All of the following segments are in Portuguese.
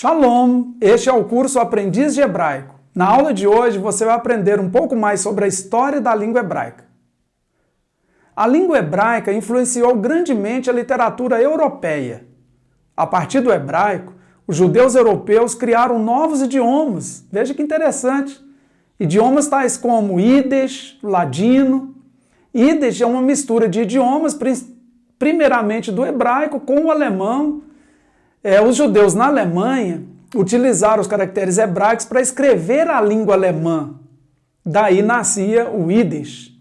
Shalom! Este é o curso Aprendiz de Hebraico. Na aula de hoje você vai aprender um pouco mais sobre a história da língua hebraica. A língua hebraica influenciou grandemente a literatura europeia. A partir do hebraico, os judeus europeus criaram novos idiomas. Veja que interessante. Idiomas tais como Yiddish, ladino. Yiddish é uma mistura de idiomas, primeiramente do hebraico com o alemão. Os judeus na Alemanha utilizaram os caracteres hebraicos para escrever a língua alemã. Daí nascia o Yiddish.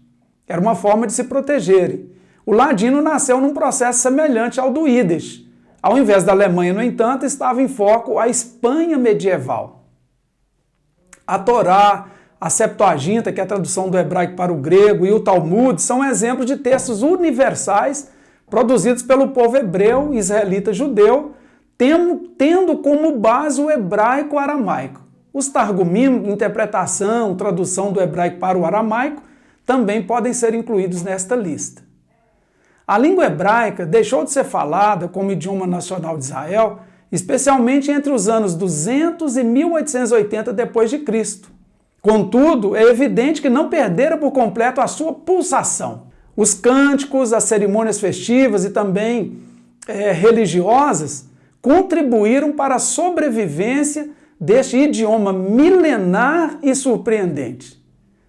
Era uma forma de se protegerem. O ladino nasceu num processo semelhante ao do Yiddish. Ao invés da Alemanha, no entanto, estava em foco a Espanha medieval. A Torá, a Septuaginta, que é a tradução do hebraico para o grego, e o Talmud são exemplos de textos universais produzidos pelo povo hebreu, israelita judeu, tendo como base o hebraico-aramaico. Os Targumim, interpretação, tradução do hebraico para o aramaico, também podem ser incluídos nesta lista. A língua hebraica deixou de ser falada como idioma nacional de Israel, especialmente entre os anos 200 e 1880 d.C. Contudo, é evidente que não perdera por completo a sua pulsação. Os cânticos, as cerimônias festivas e também religiosas contribuíram para a sobrevivência deste idioma milenar e surpreendente.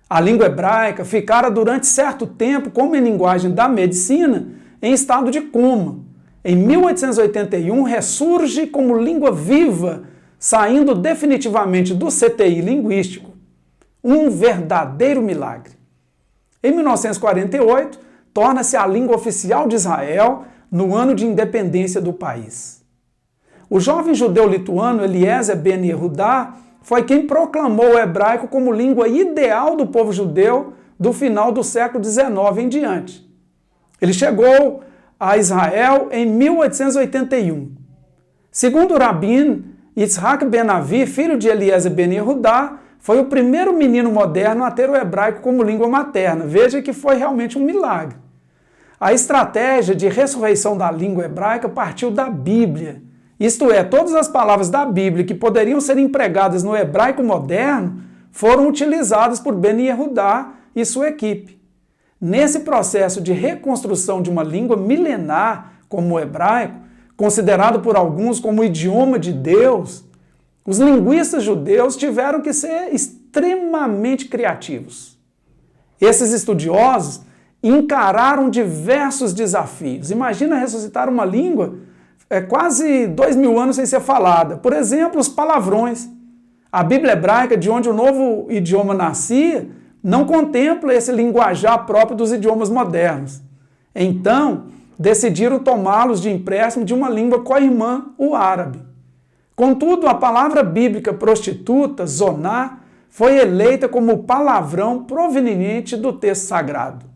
A língua hebraica ficara durante certo tempo, como em linguagem da medicina, em estado de coma. Em 1881, ressurge como língua viva, saindo definitivamente do CTI linguístico. Um verdadeiro milagre. Em 1948, torna-se a língua oficial de Israel no ano de independência do país. O jovem judeu lituano Eliezer Ben Yehudá foi quem proclamou o hebraico como língua ideal do povo judeu do final do século XIX em diante. Ele chegou a Israel em 1881. Segundo o Rabin Yitzhak Ben Avi, filho de Eliezer Ben Yehudá, foi o primeiro menino moderno a ter o hebraico como língua materna. Veja que foi realmente um milagre. A estratégia de ressurreição da língua hebraica partiu da Bíblia. Isto é, todas as palavras da Bíblia que poderiam ser empregadas no hebraico moderno foram utilizadas por Ben Yehudá e sua equipe. Nesse processo de reconstrução de uma língua milenar como o hebraico, considerado por alguns como o idioma de Deus, os linguistas judeus tiveram que ser extremamente criativos. Esses estudiosos encararam diversos desafios. Imagina ressuscitar uma língua quase 2000 anos sem ser falada. Por exemplo, os palavrões. A Bíblia hebraica, de onde o novo idioma nascia, não contempla esse linguajar próprio dos idiomas modernos. Então, decidiram tomá-los de empréstimo de uma língua co-irmã, o árabe. Contudo, a palavra bíblica prostituta, zoná, foi eleita como palavrão proveniente do texto sagrado.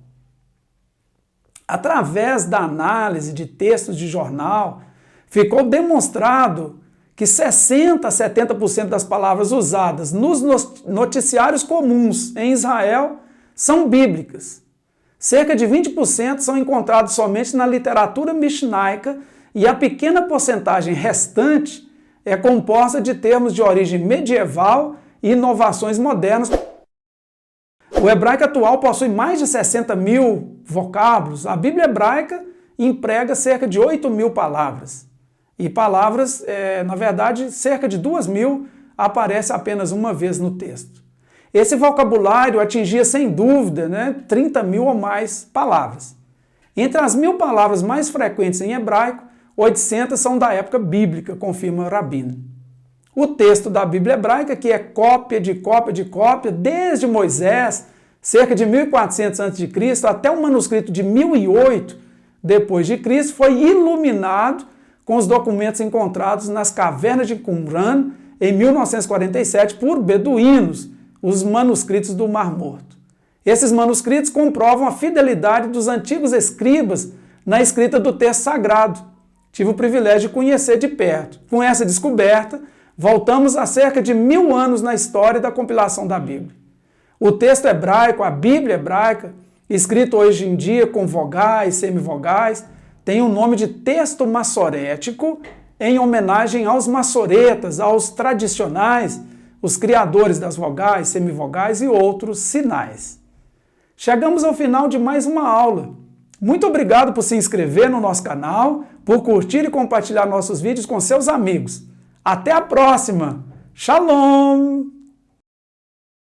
Através da análise de textos de jornal, ficou demonstrado que 60% a 70% das palavras usadas nos noticiários comuns em Israel são bíblicas. Cerca de 20% são encontrados somente na literatura mishnaica e a pequena porcentagem restante é composta de termos de origem medieval e inovações modernas. O hebraico atual possui mais de 60 mil vocábulos. A Bíblia hebraica emprega cerca de 8 mil palavras. E palavras, na verdade, cerca de 2.000 aparece apenas uma vez no texto. Esse vocabulário atingia, sem dúvida, 30 mil ou mais palavras. Entre as 1.000 palavras mais frequentes em hebraico, 800 são da época bíblica, confirma Rabin. O texto da Bíblia hebraica, que é cópia de cópia de cópia, desde Moisés, cerca de 1400 a.C., até o manuscrito de 1008 d.C., foi iluminado com os documentos encontrados nas cavernas de Qumran em 1947 por beduínos, os manuscritos do Mar Morto. Esses manuscritos comprovam a fidelidade dos antigos escribas na escrita do texto sagrado. Tive o privilégio de conhecer de perto. Com essa descoberta, voltamos a cerca de 1000 anos na história da compilação da Bíblia. O texto hebraico, a Bíblia hebraica, escrito hoje em dia com vogais, semivogais, tem o nome de texto massorético em homenagem aos maçoretas, aos tradicionais, os criadores das vogais, semivogais e outros sinais. Chegamos ao final de mais uma aula. Muito obrigado por se inscrever no nosso canal, por curtir e compartilhar nossos vídeos com seus amigos. Até a próxima! Shalom!